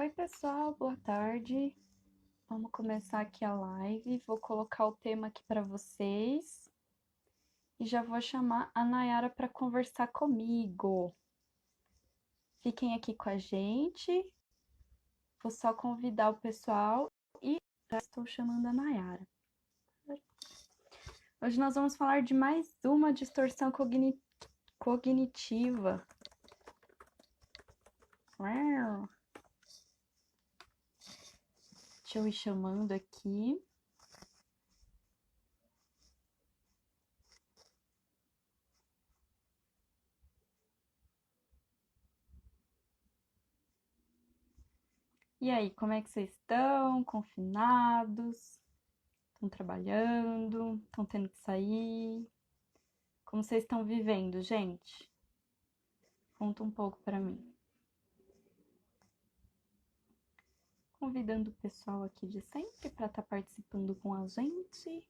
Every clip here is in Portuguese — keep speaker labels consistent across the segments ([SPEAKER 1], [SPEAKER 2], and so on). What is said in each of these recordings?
[SPEAKER 1] Oi, pessoal, boa tarde. Vamos começar aqui a live. Vou colocar o tema aqui para vocês e já vou chamar a Nayara para conversar comigo. Fiquem aqui com a gente. Vou só convidar o pessoal e já estou chamando a Nayara. Hoje nós vamos falar de mais uma distorção cognitiva. Deixa eu ir chamando aqui. E aí, como é que vocês estão? Confinados? Estão trabalhando? Estão tendo que sair? Como vocês estão vivendo, gente? Conta um pouco para mim. Convidando o pessoal aqui de sempre para estar participando com a gente.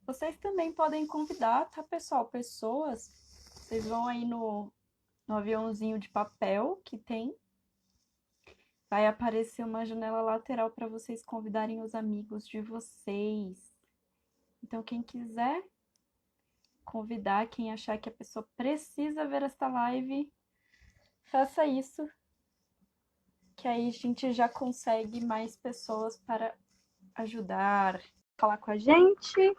[SPEAKER 1] Vocês também podem convidar, tá, pessoal? Pessoas, vocês vão aí no aviãozinho de papel que tem. Vai aparecer uma janela lateral para vocês convidarem os amigos de vocês. Então, quem quiser convidar, quem achar que a pessoa precisa ver esta live, faça isso, que aí a gente já consegue mais pessoas para ajudar, falar com a gente.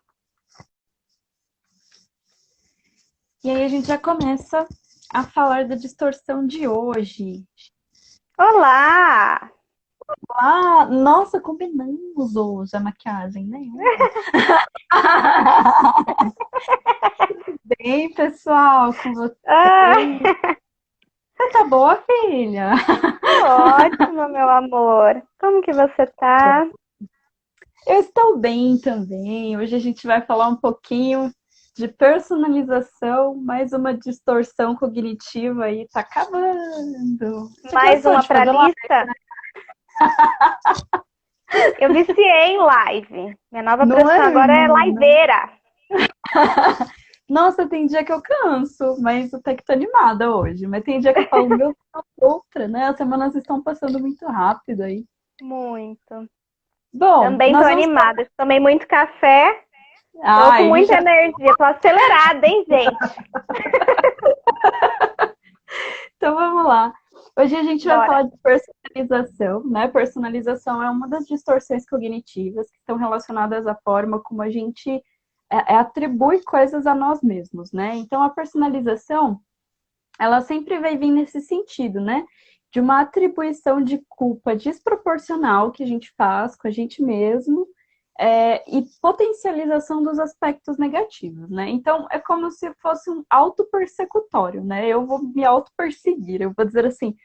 [SPEAKER 1] E aí a gente já começa a falar da distorção de hoje.
[SPEAKER 2] Olá!
[SPEAKER 1] Ah, nossa, combinamos hoje a maquiagem, né? Bem, pessoal, com vocês.
[SPEAKER 2] Ah,
[SPEAKER 1] Você tá boa, filha?
[SPEAKER 2] ótimo, meu amor. Como que você tá?
[SPEAKER 1] Eu estou bem também. Hoje a gente vai falar um pouquinho de personalização, mais uma distorção cognitiva aí, tá acabando. Você
[SPEAKER 2] Mais
[SPEAKER 1] cansou
[SPEAKER 2] uma
[SPEAKER 1] de
[SPEAKER 2] pra
[SPEAKER 1] fazer live?
[SPEAKER 2] lista? Eu viciei em live. Minha nova
[SPEAKER 1] Não
[SPEAKER 2] profissão
[SPEAKER 1] é,
[SPEAKER 2] agora é
[SPEAKER 1] menina?
[SPEAKER 2] liveira.
[SPEAKER 1] Nossa, tem dia que eu canso, mas até que tô animada hoje. Mas tem dia que eu falo, meu Deus, outra, né? As semanas estão passando muito rápido aí.
[SPEAKER 2] Muito.
[SPEAKER 1] Bom,
[SPEAKER 2] Também tô
[SPEAKER 1] nós vamos.
[SPEAKER 2] animada. Tomei muito café. Tô com
[SPEAKER 1] Ai,
[SPEAKER 2] muita
[SPEAKER 1] já.
[SPEAKER 2] energia. Tô acelerada, hein, gente?
[SPEAKER 1] Então vamos lá. Hoje a gente vai
[SPEAKER 2] Bora.
[SPEAKER 1] falar de personalização, né? Personalização é uma das distorções cognitivas que estão relacionadas à forma como a gente atribui coisas a nós mesmos, né? Então a personalização, ela sempre vai vir nesse sentido, né? De uma atribuição de culpa desproporcional que a gente faz com a gente mesmo, e potencialização dos aspectos negativos, né? Então, é como se fosse um auto-persecutório, né? Eu vou me auto-perseguir, eu vou dizer assim,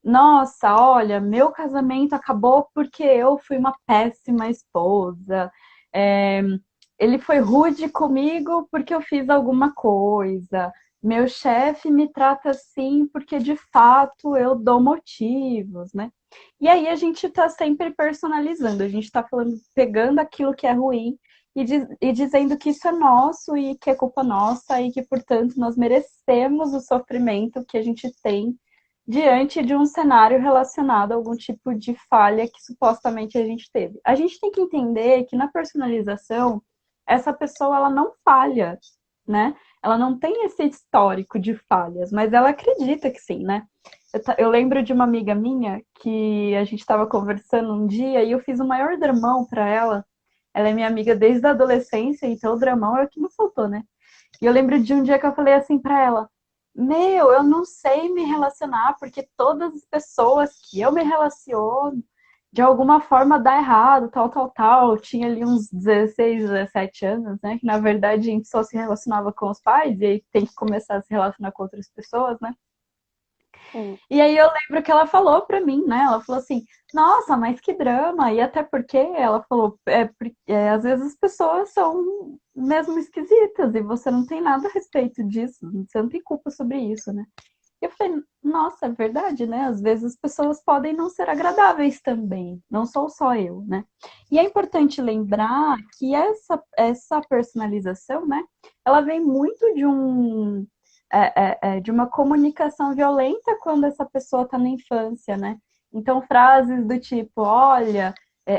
[SPEAKER 1] nossa, olha, meu casamento acabou porque eu fui uma péssima esposa, é, ele foi rude comigo porque eu fiz alguma coisa, meu chefe me trata assim porque de fato eu dou motivos, né? E aí a gente está sempre personalizando, a gente está falando, pegando aquilo que é ruim e dizendo que isso é nosso e que é culpa nossa e que, portanto, nós merecemos o sofrimento que a gente tem diante de um cenário relacionado a algum tipo de falha que supostamente a gente teve. A gente tem que entender que na personalização, essa pessoa ela não falha, né? Ela não tem esse histórico de falhas, mas ela acredita que sim, né? Eu lembro de uma amiga minha que a gente estava conversando um dia e eu fiz o maior dramão para ela. Ela é minha amiga desde a adolescência, então o dramão é o que me faltou, né? E eu lembro de um dia que eu falei assim para ela: Meu, eu não sei me relacionar porque todas as pessoas que eu me relaciono de alguma forma dá errado, tal, tal, tal. Eu tinha ali uns 16, 17 anos, né? Que na verdade a gente só se relacionava com os pais e aí tem que começar a se relacionar com outras pessoas, né?
[SPEAKER 2] Sim.
[SPEAKER 1] E aí eu lembro que ela falou pra mim, né? Ela falou assim, nossa, mas que drama. E até porque ela falou, às vezes as pessoas são mesmo esquisitas e você não tem nada a respeito disso, você não tem culpa sobre isso, né? E eu falei, nossa, é verdade, né? Às vezes as pessoas podem não ser agradáveis também, não sou só eu, né? E é importante lembrar que essa personalização, né? Ela vem muito de uma comunicação violenta quando essa pessoa está na infância, né? Então, frases do tipo, olha,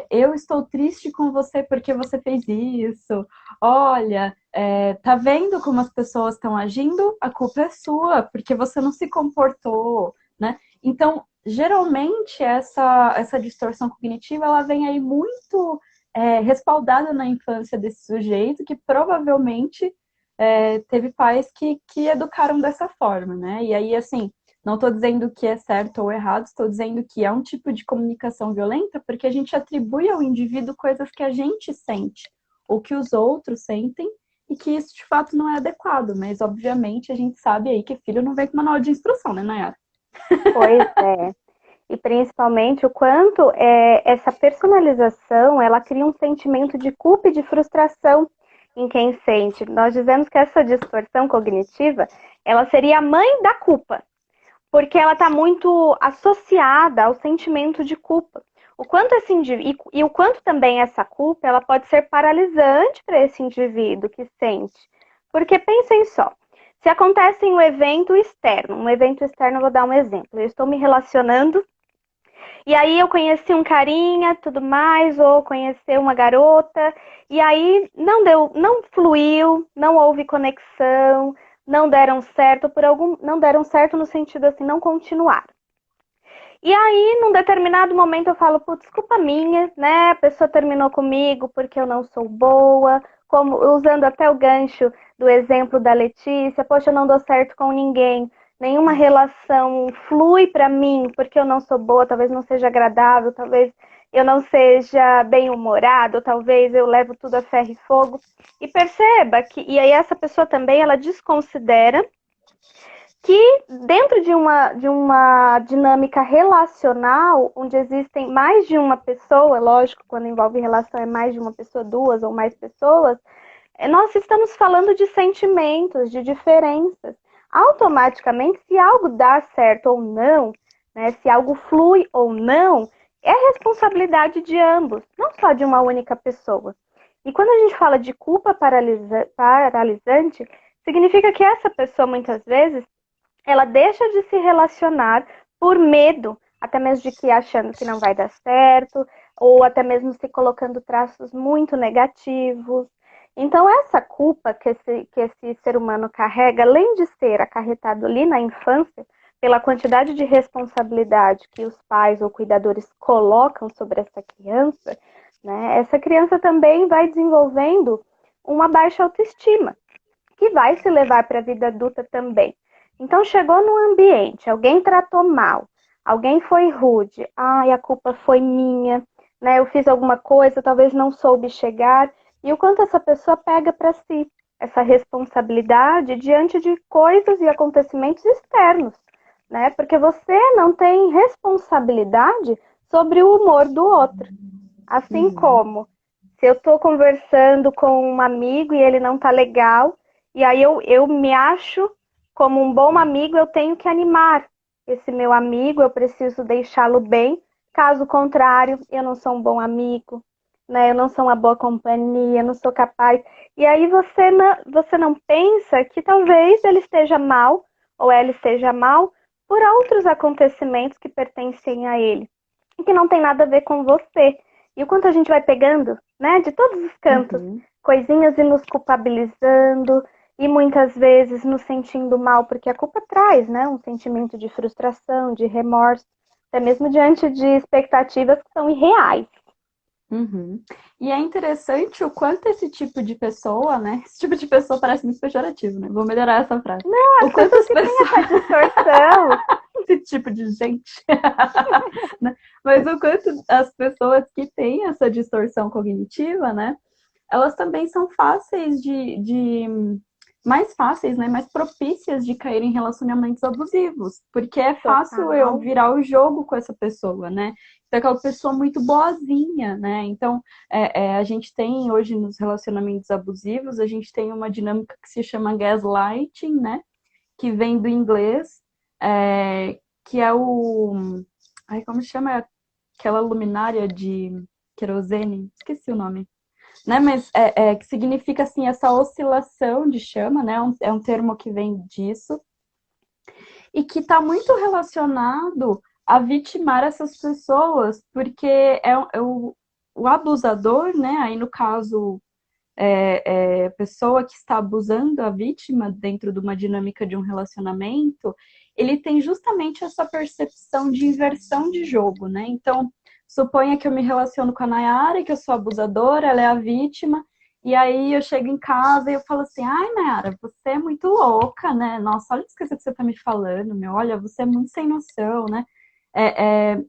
[SPEAKER 1] eu estou triste com você porque você fez isso. Olha, tá vendo como as pessoas estão agindo? A culpa é sua, porque você não se comportou, né? Então, geralmente, essa distorção cognitiva, ela vem aí muito respaldada na infância desse sujeito, que provavelmente teve pais que educaram dessa forma, né? E aí, assim, não estou dizendo que é certo ou errado, estou dizendo que é um tipo de comunicação violenta porque a gente atribui ao indivíduo coisas que a gente sente ou que os outros sentem e que isso de fato não é adequado. Mas, obviamente, a gente sabe aí que filho não vem com manual de instrução, né, Nayara?
[SPEAKER 2] Pois é. E principalmente o quanto essa personalização, ela cria um sentimento de culpa e de frustração em quem sente. Nós dizemos que essa distorção cognitiva, ela seria a mãe da culpa, porque ela está muito associada ao sentimento de culpa. O quanto esse indivíduo, e o quanto também essa culpa, ela pode ser paralisante para esse indivíduo que sente. Porque pensem só, se acontece em um evento externo, eu vou dar um exemplo. Eu estou me relacionando e aí eu conheci um carinha, tudo mais, ou conheci uma garota, e aí não deu, não fluiu, não houve conexão, não deram certo não deram certo no sentido assim, não continuaram. E aí, num determinado momento eu falo, putz, desculpa minha, né? A pessoa terminou comigo porque eu não sou boa, como usando até o gancho do exemplo da Letícia, poxa, eu não dou certo com ninguém. Nenhuma relação flui para mim porque eu não sou boa, talvez não seja agradável, talvez eu não seja bem-humorado, talvez eu levo tudo a ferro e fogo. E perceba que, e aí essa pessoa também, ela desconsidera que dentro de uma dinâmica relacional, onde existem mais de uma pessoa, lógico, quando envolve relação é mais de uma pessoa, duas ou mais pessoas, nós estamos falando de sentimentos, de diferenças. Automaticamente, se algo dá certo ou não, né, se algo flui ou não, é responsabilidade de ambos, não só de uma única pessoa. E quando a gente fala de culpa paralisante, significa que essa pessoa, muitas vezes, ela deixa de se relacionar por medo, até mesmo de que achando que não vai dar certo, ou até mesmo se colocando traços muito negativos. Então, essa culpa que esse ser humano carrega, além de ser acarretado ali na infância, pela quantidade de responsabilidade que os pais ou cuidadores colocam sobre essa criança, né, essa criança também vai desenvolvendo uma baixa autoestima, que vai se levar para a vida adulta também. Então, chegou no ambiente, alguém tratou mal, alguém foi rude, ai, a culpa foi minha, né? Eu fiz alguma coisa, talvez não soube chegar, e o quanto essa pessoa pega para si essa responsabilidade diante de coisas e acontecimentos externos, né? Porque você não tem responsabilidade sobre o humor do outro. Assim como se eu estou conversando com um amigo e ele não tá legal, e aí eu me acho como um bom amigo, eu tenho que animar esse meu amigo, eu preciso deixá-lo bem. Caso contrário, eu não sou um bom amigo, né? Eu não sou uma boa companhia, eu não sou capaz. E aí você não pensa que talvez ele esteja mal, ou ela esteja mal, por outros acontecimentos que pertencem a ele, e que não tem nada a ver com você. E o quanto a gente vai pegando, né, de todos os cantos, coisinhas e nos culpabilizando, e muitas vezes nos sentindo mal, porque a culpa traz, né, um sentimento de frustração, de remorso, até mesmo diante de expectativas que são irreais.
[SPEAKER 1] Uhum. E é interessante o quanto esse tipo de pessoa, né? Esse tipo de pessoa parece muito pejorativo, né? Vou melhorar essa frase.
[SPEAKER 2] Não,
[SPEAKER 1] O
[SPEAKER 2] as
[SPEAKER 1] quanto
[SPEAKER 2] pessoas
[SPEAKER 1] as
[SPEAKER 2] que têm
[SPEAKER 1] pessoas.
[SPEAKER 2] essa distorção.
[SPEAKER 1] Esse tipo de gente. Né? Mas o quanto as pessoas que têm essa distorção cognitiva, né? Elas também são fáceis mais fáceis, né, mais propícias de cair em relacionamentos abusivos, porque é fácil eu
[SPEAKER 2] Total.
[SPEAKER 1] virar o jogo com essa pessoa, né? Então, aquela pessoa muito boazinha, né? Então, a gente tem hoje nos relacionamentos abusivos, a gente tem uma dinâmica que se chama gaslighting, né? Que vem do inglês, que é o... Ai, como chama aquela luminária de querosene? Esqueci o nome. né? Mas que significa assim essa oscilação de chama, né? É um termo que vem disso e que está muito relacionado a vitimar essas pessoas, porque o abusador, né? Aí no caso pessoa que está abusando a vítima dentro de uma dinâmica de um relacionamento, ele tem justamente essa percepção de inversão de jogo, né? Então, suponha que eu me relaciono com a Nayara, que eu sou abusadora, ela é a vítima, e aí eu chego em casa e eu falo assim, ai, Nayara, você é muito louca, né? Nossa, olha isso que você tá me falando, meu, olha, você é muito sem noção, né?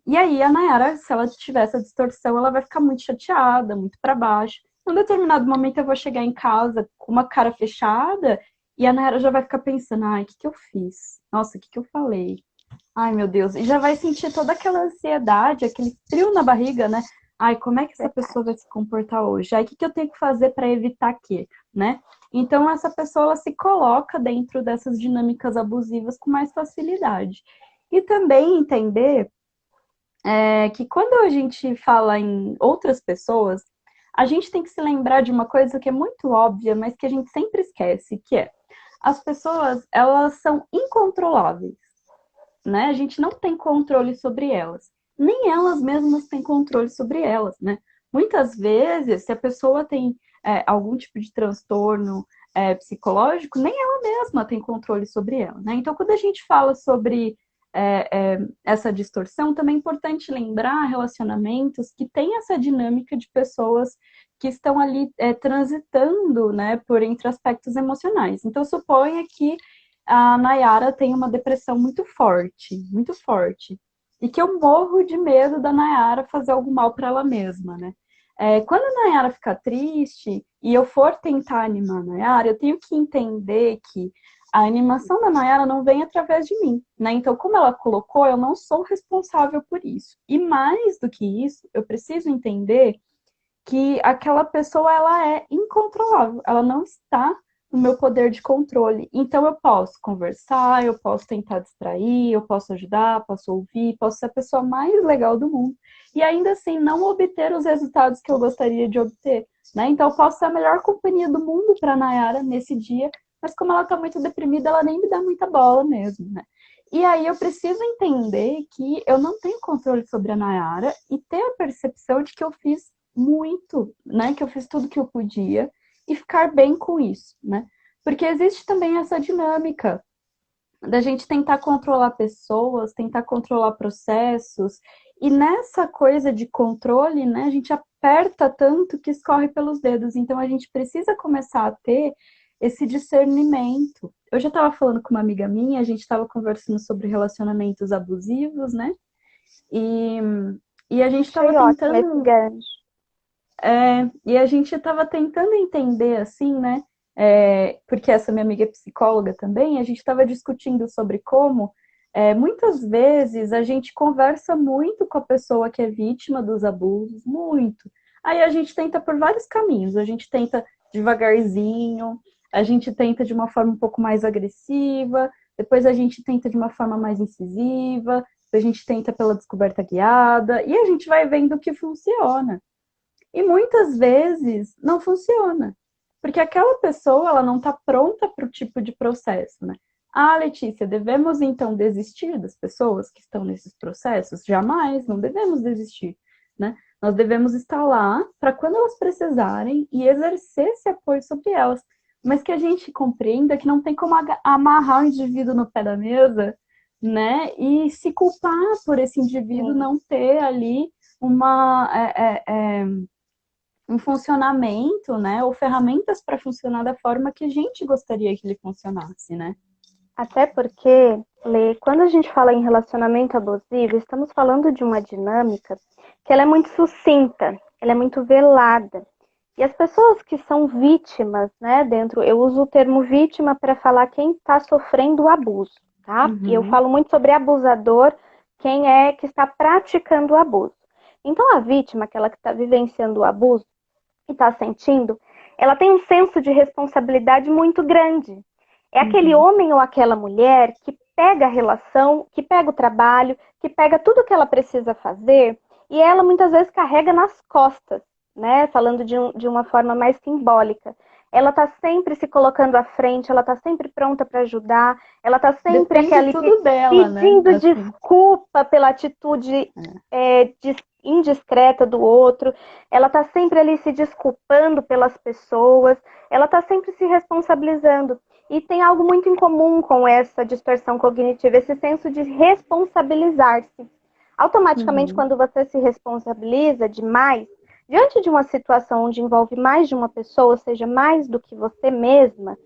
[SPEAKER 1] E aí a Nayara, se ela tiver essa distorção, ela vai ficar muito chateada, muito para baixo. Num determinado momento eu vou chegar em casa com uma cara fechada e a Nayara já vai ficar pensando, ai, o que eu fiz? Nossa, o que eu falei? Ai, meu Deus. E já vai sentir toda aquela ansiedade, aquele frio na barriga, né? Ai, como é que essa pessoa vai se comportar hoje? Ai, o que eu tenho que fazer para evitar que, né? Então, essa pessoa ela se coloca dentro dessas dinâmicas abusivas com mais facilidade. E também entender que quando a gente fala em outras pessoas, a gente tem que se lembrar de uma coisa que é muito óbvia, mas que a gente sempre esquece, que é as pessoas, elas são incontroláveis, né? A gente não tem controle sobre elas. Nem elas mesmas têm controle sobre elas, né? Muitas vezes, se a pessoa tem algum tipo de transtorno psicológico, nem ela mesma tem controle sobre ela, né? Então, quando a gente fala sobre essa distorção, também é importante lembrar relacionamentos que têm essa dinâmica de pessoas que estão ali transitando, né, por entre aspectos emocionais. Então, suponha que a Nayara tem uma depressão muito forte, e que eu morro de medo da Nayara fazer algo mal para ela mesma, né? Quando a Nayara ficar triste e eu for tentar animar a Nayara, eu tenho que entender que a animação da Nayara não vem através de mim, né? Então, como ela colocou, eu não sou responsável por isso. E mais do que isso, eu preciso entender que aquela pessoa ela é incontrolável, ela não está no meu poder de controle. Então eu posso conversar, eu posso tentar distrair, eu posso ajudar, posso ouvir, posso ser a pessoa mais legal do mundo e ainda assim não obter os resultados que eu gostaria de obter, né? Então eu posso ser a melhor companhia do mundo para Nayara nesse dia, mas como ela está muito deprimida, ela nem me dá muita bola mesmo, né? E aí eu preciso entender que eu não tenho controle sobre a Nayara e ter a percepção de que eu fiz muito, né? Que eu fiz tudo que eu podia e ficar bem com isso, né? Porque existe também essa dinâmica da gente tentar controlar pessoas, tentar controlar processos, e nessa coisa de controle, né, a gente aperta tanto que escorre pelos dedos, então a gente precisa começar a ter esse discernimento. Eu já estava falando com uma amiga minha, a gente estava conversando sobre relacionamentos abusivos, né? E, e a gente estava
[SPEAKER 2] Achei ótimo esse
[SPEAKER 1] tentando
[SPEAKER 2] gancho.
[SPEAKER 1] e a gente estava tentando entender, assim, né? Porque essa minha amiga é psicóloga também, a gente estava discutindo sobre como muitas vezes a gente conversa muito com a pessoa que é vítima dos abusos, muito. Aí a gente tenta por vários caminhos, a gente tenta devagarzinho, a gente tenta de uma forma um pouco mais agressiva, depois a gente tenta de uma forma mais incisiva, a gente tenta pela descoberta guiada, e a gente vai vendo o que funciona. E muitas vezes não funciona, porque aquela pessoa ela não está pronta para o tipo de processo, né? Ah, Letícia, devemos então desistir das pessoas que estão nesses processos? Jamais, não devemos desistir, né? Nós devemos estar lá para quando elas precisarem e exercer esse apoio sobre elas, mas que a gente compreenda que não tem como amarrar o indivíduo no pé da mesa, né? E se culpar por esse indivíduo
[SPEAKER 2] Sim.
[SPEAKER 1] não ter ali uma um funcionamento, né, ou ferramentas para funcionar da forma que a gente gostaria que ele funcionasse, né?
[SPEAKER 2] Até porque, Lê, quando a gente fala em relacionamento abusivo, estamos falando de uma dinâmica que ela é muito sucinta, ela é muito velada. E as pessoas que são vítimas, né, dentro, eu uso o termo vítima para falar quem está sofrendo o abuso, tá? E eu
[SPEAKER 1] Uhum.
[SPEAKER 2] falo muito sobre abusador, quem é que está praticando o abuso. Então, a vítima, aquela que está vivenciando o abuso e está sentindo, ela tem um senso de responsabilidade muito grande. É aquele
[SPEAKER 1] Uhum.
[SPEAKER 2] homem ou aquela mulher que pega a relação, que pega o trabalho, que pega tudo que ela precisa fazer e ela muitas vezes carrega nas costas. né? Falando de uma forma mais simbólica. Ela está sempre se colocando à frente, ela está sempre pronta para ajudar, ela está sempre
[SPEAKER 1] Depende
[SPEAKER 2] aquela
[SPEAKER 1] tudo dela, né?
[SPEAKER 2] pedindo
[SPEAKER 1] Assim.
[SPEAKER 2] desculpa pela atitude indiscreta do outro, ela está sempre ali se desculpando pelas pessoas, ela está sempre se responsabilizando. E tem algo muito em comum com essa distorção cognitiva, esse senso de responsabilizar-se. Automaticamente,
[SPEAKER 1] Uhum.
[SPEAKER 2] quando você se responsabiliza demais, diante de uma situação onde envolve mais de uma pessoa, ou seja, mais do que você mesma,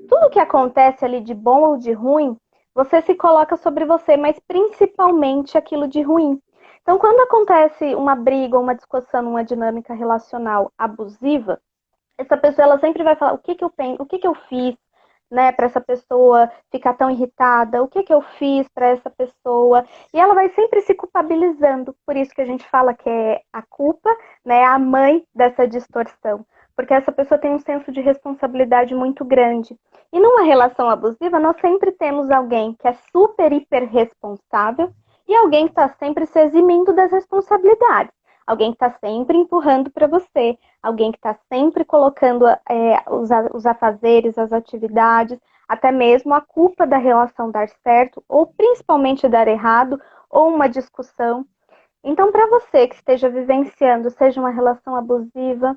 [SPEAKER 2] tudo que acontece ali de bom ou de ruim, você se coloca sobre você, mas principalmente aquilo de ruim. Então, quando acontece uma briga, uma discussão, uma dinâmica relacional abusiva, essa pessoa ela sempre vai falar o que que eu penso, o que que eu fiz, né, para essa pessoa ficar tão irritada, o que que eu fiz para essa pessoa, e ela vai sempre se culpabilizando. Por isso que a gente fala que é a culpa, né, a mãe dessa distorção, porque essa pessoa tem um senso de responsabilidade muito grande. E numa relação abusiva, nós sempre temos alguém que é super hiper responsável e alguém que está sempre se eximindo das responsabilidades. Alguém que está sempre empurrando para você, alguém que está sempre colocando os afazeres, as atividades, até mesmo a culpa da relação dar certo, ou principalmente dar errado, ou uma discussão. Então, para você que esteja vivenciando, seja uma relação abusiva,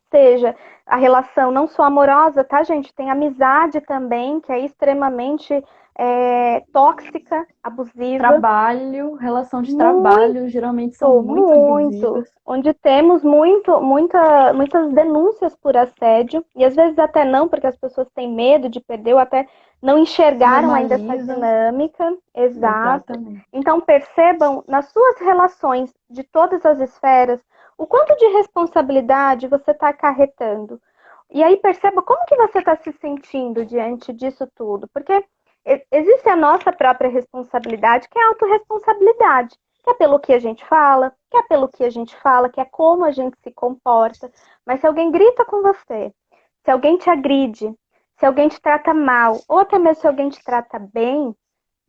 [SPEAKER 2] seja a relação não só amorosa, tá, gente? Tem amizade também, que é extremamente tóxica, abusiva.
[SPEAKER 1] Trabalho, relação de
[SPEAKER 2] Muito
[SPEAKER 1] trabalho, geralmente são muito
[SPEAKER 2] muito,
[SPEAKER 1] abusivas.
[SPEAKER 2] onde temos muitas denúncias por assédio, e às vezes até não, porque as pessoas têm medo de perder, ou até não enxergaram ainda essa
[SPEAKER 1] Normaliza,
[SPEAKER 2] dinâmica, exato.
[SPEAKER 1] exatamente.
[SPEAKER 2] Então percebam nas suas relações de todas as esferas, o quanto de responsabilidade você está acarretando. E aí perceba como que você está se sentindo diante disso tudo, porque existe a nossa própria responsabilidade, que é a autorresponsabilidade que é pelo que a gente fala, que é pelo que a gente fala, que é como a gente se comporta. Mas se alguém grita com você, se alguém te agride, se alguém te trata mal, ou até mesmo se alguém te trata bem,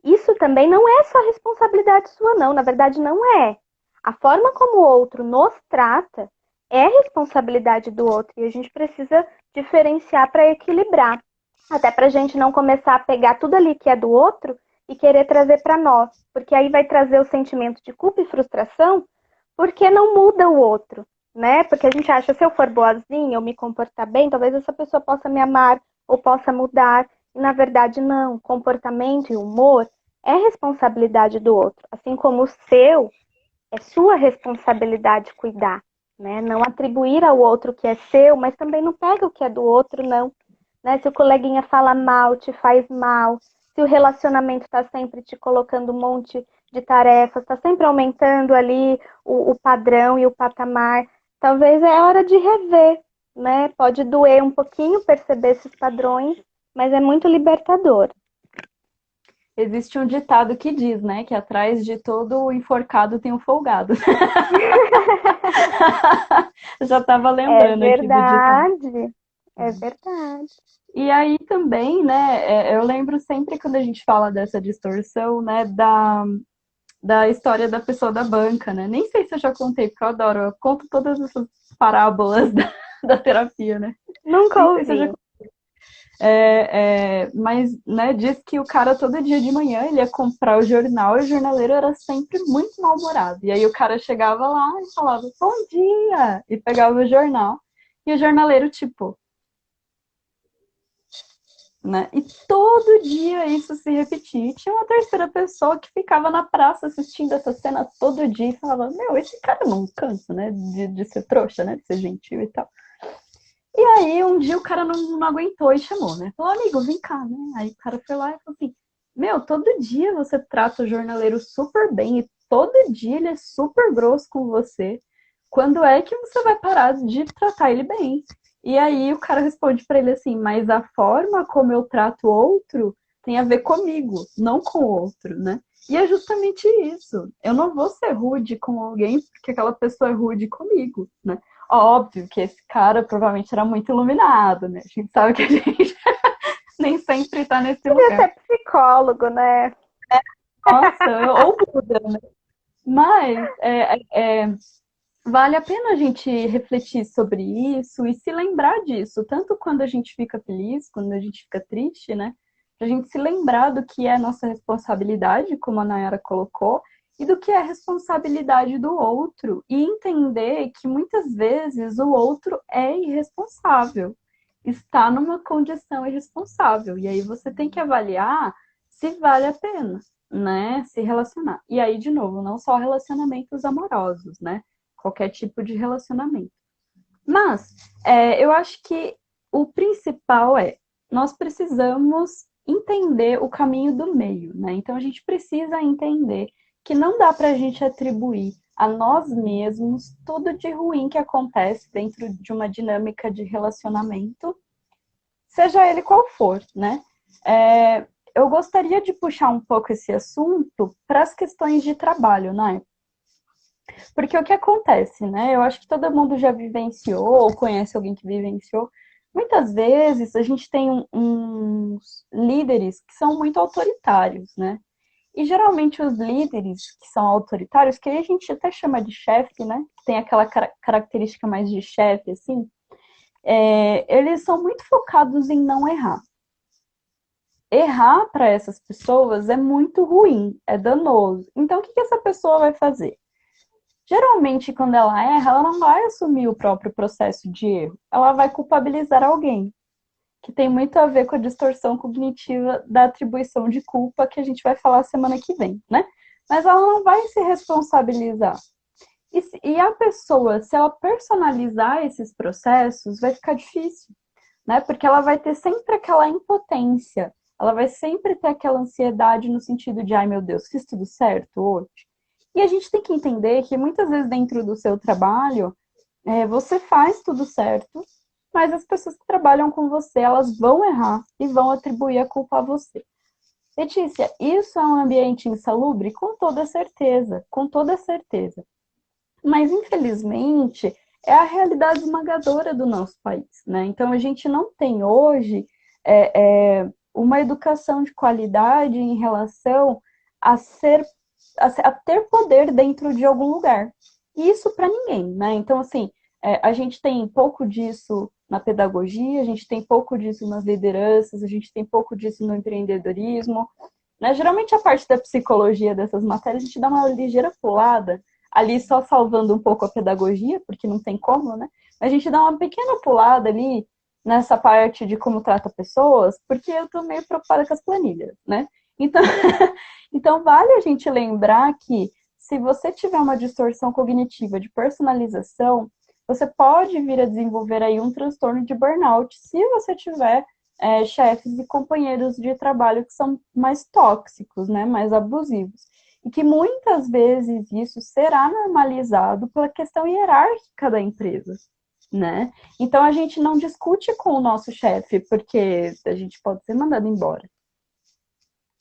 [SPEAKER 2] isso também não é só responsabilidade sua, não. Na verdade, não é. A forma como o outro nos trata é responsabilidade do outro. E a gente precisa diferenciar para equilibrar. Até para a gente não começar a pegar tudo ali que é do outro e querer trazer para nós. Porque aí vai trazer o sentimento de culpa e frustração, porque não muda o outro, né? Porque a gente acha, se eu for boazinha, eu me comportar bem, talvez essa pessoa possa me amar ou possa mudar. E na verdade, não. Comportamento e humor é responsabilidade do outro. Assim como o seu, é sua responsabilidade cuidar, né? Não atribuir ao outro o que é seu, mas também não pega o que é do outro, não. Né? Se o coleguinha fala mal, te faz mal, se o relacionamento está sempre te colocando um monte de tarefas, está sempre aumentando ali o padrão e o patamar, talvez é hora de rever, né? Pode doer um pouquinho perceber esses padrões, mas é muito libertador.
[SPEAKER 1] Existe um ditado que diz, né, que atrás de todo enforcado tem um folgado. Já estava
[SPEAKER 2] É
[SPEAKER 1] lembrando aqui do ditado.
[SPEAKER 2] verdade, é verdade.
[SPEAKER 1] E aí também, né, eu lembro sempre quando a gente fala dessa distorção, né, da história da pessoa da banca, né? Nem sei se eu já contei, porque eu adoro, eu conto todas essas parábolas da terapia, né?
[SPEAKER 2] Nunca
[SPEAKER 1] Nem sei se eu já
[SPEAKER 2] ouvi.
[SPEAKER 1] mas, né, diz que o cara todo dia de manhã ele ia comprar o jornal e o jornaleiro era sempre muito mal-humorado. E aí o cara chegava lá e falava, bom dia! E pegava o jornal. E o jornaleiro, tipo, né? E todo dia isso se repetia. E tinha uma terceira pessoa que ficava na praça assistindo essa cena todo dia e falava, meu, esse cara não cansa, né? De ser trouxa, né? De ser gentil e tal. E aí, um dia o cara não aguentou e chamou, né? Falou, amigo, vem cá, né? Aí o cara foi lá e falou assim: meu, todo dia você trata o jornaleiro super bem e todo dia ele é super grosso com você. Quando é que você vai parar de tratar ele bem? E aí o cara responde para ele assim: mas a forma como eu trato o outro tem a ver comigo, não com o outro, né? E é justamente isso. Eu não vou ser rude com alguém porque aquela pessoa é rude comigo, né? Óbvio que esse cara provavelmente era muito iluminado, né? A gente sabe que a gente nem sempre tá nesse
[SPEAKER 2] Podia
[SPEAKER 1] lugar.
[SPEAKER 2] ser psicólogo, né?
[SPEAKER 1] Nossa, ou Buda, né? Mas vale a pena a gente refletir sobre isso e se lembrar disso, tanto quando a gente fica feliz, quando a gente fica triste, né? Pra gente se lembrar do que é nossa responsabilidade, como a Nayara colocou, e do que é responsabilidade do outro, e entender que muitas vezes o outro é irresponsável, está numa condição irresponsável, e aí você tem que avaliar se vale a pena, né, se relacionar. E aí, de novo, não só relacionamentos amorosos, né? Qualquer tipo de relacionamento. Mas eu acho que o principal é nós precisamos entender o caminho do meio, né? Então a gente precisa entender que não dá para a gente atribuir a nós mesmos tudo de ruim que acontece dentro de uma dinâmica de relacionamento, seja ele qual for, né? Eu gostaria de puxar um pouco esse assunto para as questões de trabalho, né? Porque o que acontece, né? Eu acho que todo mundo já vivenciou ou conhece alguém que vivenciou. Muitas vezes a gente tem uns líderes que são muito autoritários, né? E geralmente os líderes que são autoritários, que a gente até chama de chefe, né? Que tem aquela característica mais de chefe, assim, eles são muito focados em não errar. Errar para essas pessoas é muito ruim, é danoso. Então, o que essa pessoa vai fazer? Geralmente, quando ela erra, ela não vai assumir o próprio processo de erro. Ela vai culpabilizar alguém, que tem muito a ver com a distorção cognitiva da atribuição de culpa que a gente vai falar semana que vem, né? Mas ela não vai se responsabilizar. E a pessoa, se ela personalizar esses processos, vai ficar difícil, né? Porque ela vai ter sempre aquela impotência, ela vai sempre ter aquela ansiedade no sentido de, ai meu Deus, fiz tudo certo hoje? E a gente tem que entender que muitas vezes dentro do seu trabalho, você faz tudo certo, mas as pessoas que trabalham com você, elas vão errar e vão atribuir a culpa a você. Letícia, isso é um ambiente insalubre? Com toda certeza, com toda certeza. Mas, infelizmente, é a realidade esmagadora do nosso país, né? Então, a gente não tem hoje uma educação de qualidade em relação a ser a ter poder dentro de algum lugar. E isso para ninguém, né? Então, assim, a gente tem pouco disso na pedagogia, a gente tem pouco disso nas lideranças, a gente tem pouco disso no empreendedorismo, né? Geralmente a parte da psicologia dessas matérias a gente dá uma ligeira pulada, ali só salvando um pouco a pedagogia, porque não tem como, né? A gente dá uma pequena pulada ali nessa parte de como trata pessoas, porque eu tô meio preocupada com as planilhas, né? Então, então vale a gente lembrar que se você tiver uma distorção cognitiva de personalização, você pode vir a desenvolver aí um transtorno de burnout se você tiver chefes e companheiros de trabalho que são mais tóxicos, né, mais abusivos. E que muitas vezes isso será normalizado pela questão hierárquica da empresa, né? Então a gente não discute com o nosso chefe porque a gente pode ser mandado embora.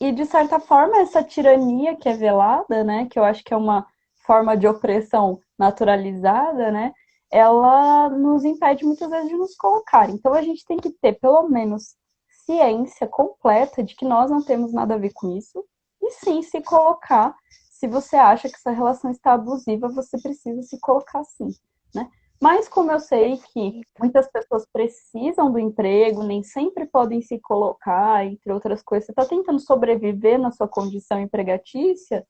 [SPEAKER 1] E, de certa forma, essa tirania que é velada, né, que eu acho que é uma forma de opressão naturalizada, né, ela nos impede muitas vezes de nos colocar. Então, a gente tem que ter, pelo menos, ciência completa de que nós não temos nada a ver com isso, e sim se colocar. Se você acha que essa relação está abusiva, você precisa se colocar sim, né? Mas como eu sei que muitas pessoas precisam do emprego, nem sempre podem se colocar, entre outras coisas, você está tentando sobreviver na sua condição empregatícia,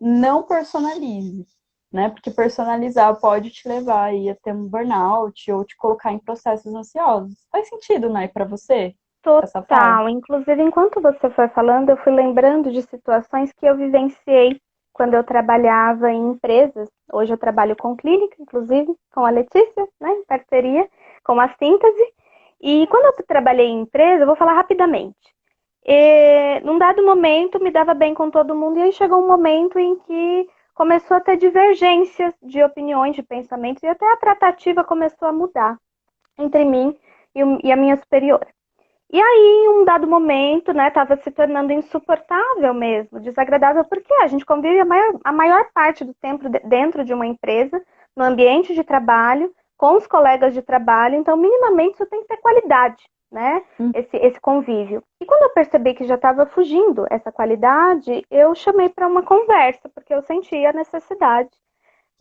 [SPEAKER 1] não personalize, né? Porque personalizar pode te levar aí a ter um burnout ou te colocar em processos ansiosos. Faz sentido, né, para você? Essa fala?
[SPEAKER 2] Total. Inclusive, enquanto você foi falando, eu fui lembrando de situações que eu vivenciei quando eu trabalhava em empresas. Hoje eu trabalho com clínica, inclusive, com a Letícia, né, em parceria, com a Síntese. E quando eu trabalhei em empresa, eu vou falar rapidamente. Num dado momento, me dava bem com todo mundo, e aí chegou um momento em que começou a ter divergências de opiniões, de pensamentos, e até a tratativa começou a mudar entre mim e a minha superiora. E aí, em um dado momento, né, estava se tornando insuportável mesmo, desagradável, porque a gente convive a maior parte do tempo dentro de uma empresa, no ambiente de trabalho, com os colegas de trabalho, então, minimamente, isso tem que ter qualidade, né, esse convívio. E quando eu percebi que já estava fugindo essa qualidade, eu chamei para uma conversa, porque eu sentia a necessidade.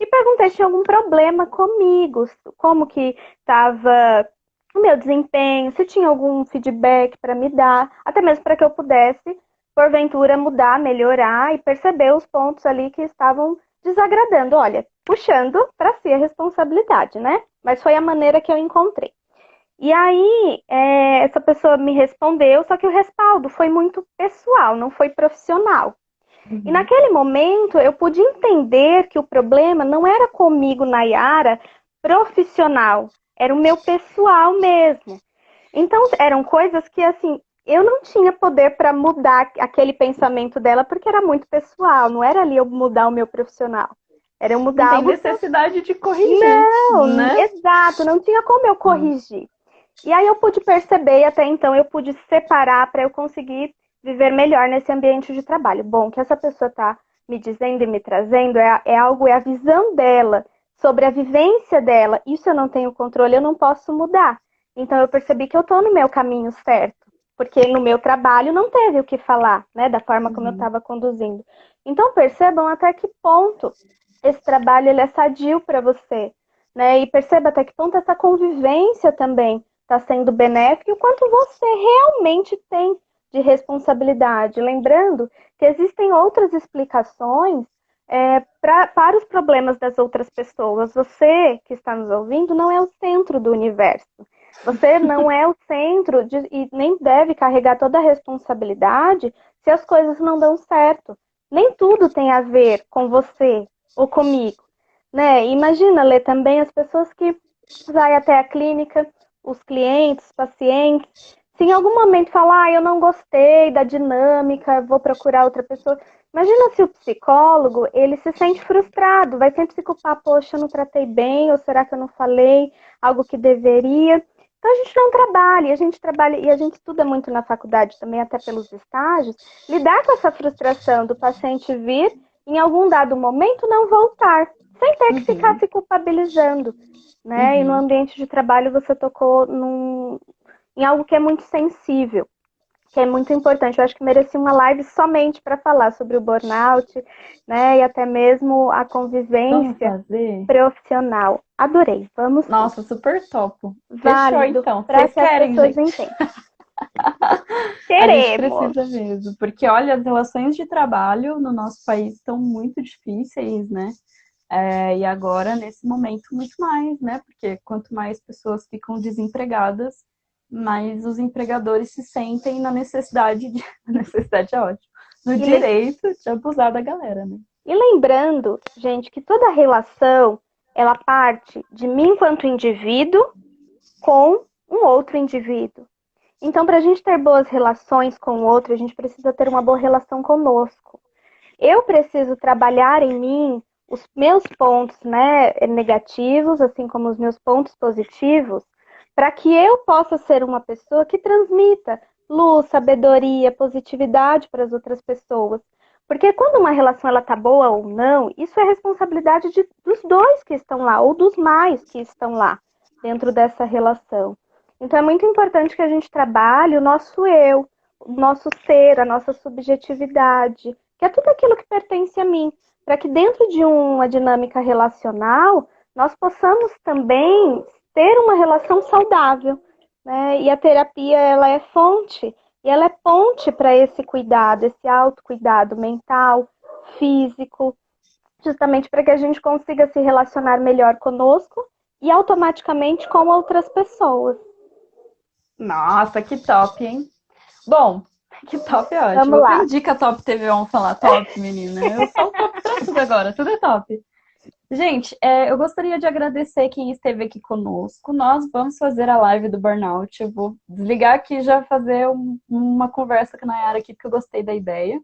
[SPEAKER 2] e perguntei se tinha algum problema comigo, como que estava o meu desempenho, se tinha algum feedback para me dar, até mesmo para que eu pudesse, porventura, mudar, melhorar e perceber os pontos ali que estavam desagradando. Olha, puxando para si a responsabilidade, né? Mas foi a maneira que eu encontrei. E aí, essa pessoa me respondeu, só que o respaldo foi muito pessoal, não foi profissional. E
[SPEAKER 1] Uhum.
[SPEAKER 2] naquele momento, eu pude entender que o problema não era comigo, Nayara, profissional, era o meu pessoal mesmo. Então, eram coisas que, assim, eu não tinha poder para mudar aquele pensamento dela, porque era muito pessoal, não era ali eu mudar o meu profissional. Era eu
[SPEAKER 1] Não
[SPEAKER 2] mudar
[SPEAKER 1] tem
[SPEAKER 2] algo que eu...
[SPEAKER 1] necessidade de corrigir,
[SPEAKER 2] Não,
[SPEAKER 1] né?
[SPEAKER 2] exato, não tinha como eu corrigir. E aí eu pude perceber, e até então eu pude separar para eu conseguir viver melhor nesse ambiente de trabalho. Bom, o que essa pessoa está me dizendo e me trazendo é algo, é a visão dela, sobre a vivência dela. Isso eu não tenho controle, eu não posso mudar. Então eu percebi que eu estou no meu caminho certo, porque no meu trabalho não teve o que falar, né, da forma como eu
[SPEAKER 1] Uhum.
[SPEAKER 2] estava conduzindo. Então percebam até que ponto esse trabalho ele é sadio para você, né? E perceba até que ponto essa convivência também está sendo benéfica e o quanto você realmente tem de responsabilidade. Lembrando que existem outras explicações para os problemas das outras pessoas. Você que está nos ouvindo não é o centro do universo. Você não é o centro e nem deve carregar toda a responsabilidade se as coisas não dão certo. Nem tudo tem a ver com você ou comigo, né? Imagina, Lê, também as pessoas que vai até a clínica, os clientes, os pacientes, se em algum momento falar, eu não gostei da dinâmica, vou procurar outra pessoa. Imagina se o psicólogo, ele se sente frustrado, vai sempre se culpar, poxa, eu não tratei bem, ou será que eu não falei algo que deveria? Então a gente não trabalha, e a gente estuda muito na faculdade também, até pelos estágios, lidar com essa frustração do paciente vir, em algum dado momento, não voltar, sem ter que ficar
[SPEAKER 1] Uhum.
[SPEAKER 2] se culpabilizando, né? E no
[SPEAKER 1] Uhum.
[SPEAKER 2] ambiente de trabalho você tocou em algo que é muito sensível, que é muito importante. Eu acho que merecia uma live somente para falar sobre o burnout, né? E até mesmo a
[SPEAKER 1] Vamos
[SPEAKER 2] convivência
[SPEAKER 1] fazer?
[SPEAKER 2] profissional. Adorei, vamos sim.
[SPEAKER 1] Nossa, super topo. Fechou
[SPEAKER 2] Válido
[SPEAKER 1] então.
[SPEAKER 2] para
[SPEAKER 1] Vocês
[SPEAKER 2] que as
[SPEAKER 1] querem,
[SPEAKER 2] pessoas
[SPEAKER 1] gente?
[SPEAKER 2] entendam.
[SPEAKER 1] A gente
[SPEAKER 2] Queremos.
[SPEAKER 1] precisa mesmo, porque olha, as relações de trabalho no nosso país estão muito difíceis, né? E agora, nesse momento, muito mais, né? Porque quanto mais pessoas ficam desempregadas, mais os empregadores se sentem na necessidade de. Na necessidade é ótimo. No
[SPEAKER 2] E, le-
[SPEAKER 1] direito de abusar da galera, né?
[SPEAKER 2] e lembrando, gente, que toda relação ela parte de mim enquanto indivíduo com um outro indivíduo. Então, para a gente ter boas relações com o outro, a gente precisa ter uma boa relação conosco. Eu preciso trabalhar em mim os meus pontos, né, negativos, assim como os meus pontos positivos, para que eu possa ser uma pessoa que transmita luz, sabedoria, positividade para as outras pessoas. Porque quando uma relação ela tá boa ou não, isso é responsabilidade dos dois que estão lá, ou dos mais que estão lá dentro dessa relação. Então é muito importante que a gente trabalhe o nosso eu, o nosso ser, a nossa subjetividade, que é tudo aquilo que pertence a mim, para que dentro de uma dinâmica relacional nós possamos também ter uma relação saudável, né? E a terapia ela é fonte e ela é ponte para esse cuidado, esse autocuidado mental, físico, justamente para que a gente consiga se relacionar melhor conosco e automaticamente com outras pessoas.
[SPEAKER 1] Nossa, que top, hein? Bom, que top é ótimo.
[SPEAKER 2] Vamos
[SPEAKER 1] Eu
[SPEAKER 2] lá.
[SPEAKER 1] aprendi que a Top TV vão falar top, menina. Eu falo top pra tudo agora, tudo é top. Gente, eu gostaria de agradecer quem esteve aqui conosco. Nós vamos fazer a live do Burnout. Eu vou desligar aqui e já fazer uma conversa com a Nayara aqui, porque eu gostei da ideia.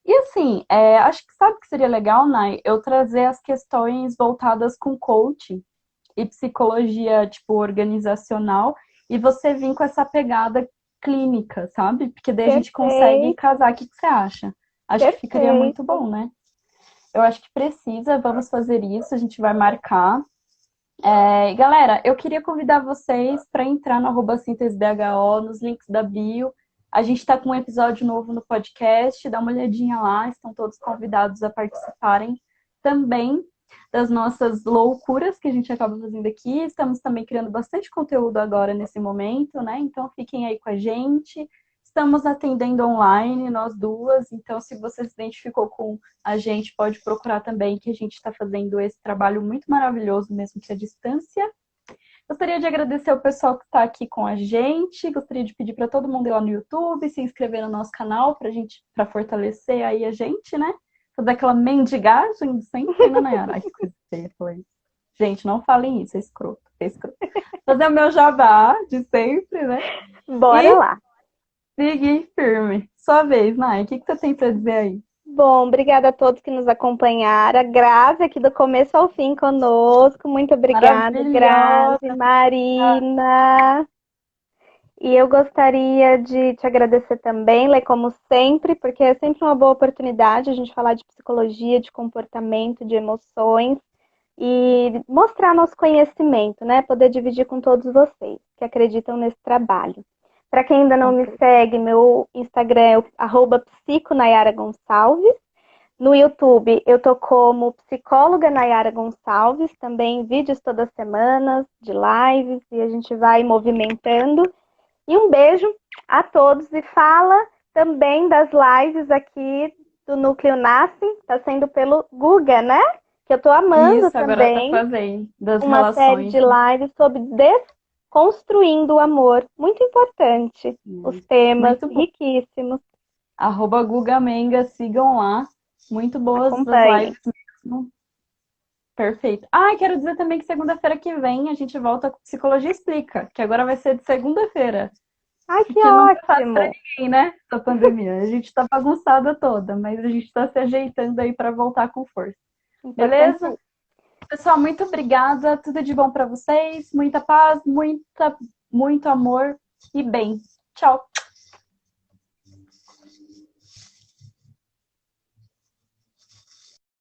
[SPEAKER 1] E assim, acho que sabe o que seria legal, Nay? Eu trazer as questões voltadas com coaching e psicologia, tipo, organizacional, e você vir com essa pegada clínica, sabe? Porque daí a gente consegue
[SPEAKER 2] Perfeito,
[SPEAKER 1] casar. O que você acha? Acho que ficaria muito
[SPEAKER 2] perfeito.
[SPEAKER 1] bom, né? Eu acho que precisa, vamos fazer isso, a gente vai marcar. Galera, eu queria convidar vocês para entrar no @síntesebho, nos links da bio. A gente está com um episódio novo no podcast, dá uma olhadinha lá, estão todos convidados a participarem também. das nossas loucuras que a gente acaba fazendo aqui. Estamos também criando bastante conteúdo agora nesse momento, né? Então fiquem aí com a gente. Estamos atendendo online, nós duas, então se você se identificou com a gente, pode procurar também, que a gente está fazendo esse trabalho muito maravilhoso, mesmo que à distância. Gostaria de agradecer o pessoal que está aqui com a gente, gostaria de pedir para todo mundo ir lá no YouTube, se inscrever no nosso canal, para fortalecer aí a gente, né? Fazer aquela mendigagem de sempre, né, Nayara? Ai, que coisa feia, foi. Gente, não falem isso, é escroto, é escroto. Fazer o meu jabá de sempre, né?
[SPEAKER 2] Bora lá.
[SPEAKER 1] Seguir firme. Sua vez, Nay. O que você tem para dizer aí?
[SPEAKER 2] Bom, obrigada a todos que nos acompanharam. A Grazi aqui do começo ao fim conosco. Muito obrigada, Grazi, Marina. E eu gostaria de te agradecer também, Lê, como sempre, porque é sempre uma boa oportunidade a gente falar de psicologia, de comportamento, de emoções e mostrar nosso conhecimento, né? Poder dividir com todos vocês que acreditam nesse trabalho. Para quem ainda não me segue, meu Instagram é @psiconayaragonçalves. No YouTube eu tô como psicóloga Nayara Gonçalves, também vídeos todas as semanas, de lives, e a gente vai movimentando. E um beijo a todos e fala também das lives aqui do Núcleo Nasce, tá sendo pelo Guga, né? Que eu tô amando
[SPEAKER 1] Isso,
[SPEAKER 2] também.
[SPEAKER 1] agora tá fazendo das
[SPEAKER 2] uma
[SPEAKER 1] relações.
[SPEAKER 2] Série de lives sobre desconstruindo o amor. Muito importante. Os temas riquíssimos.
[SPEAKER 1] @Guga Menga, sigam lá. Muito boas as lives mesmo. Perfeito. Quero dizer também que segunda-feira que vem a gente volta com Psicologia Explica, que agora vai ser de segunda-feira.
[SPEAKER 2] Ai, que
[SPEAKER 1] ótimo! Não tá fácil pra ninguém, né? Essa pandemia. A gente tá bagunçada toda, mas a gente tá se ajeitando aí para voltar com força. Beleza? Pessoal, muito obrigada. Tudo de bom para vocês. Muita paz, muito amor e bem. Tchau!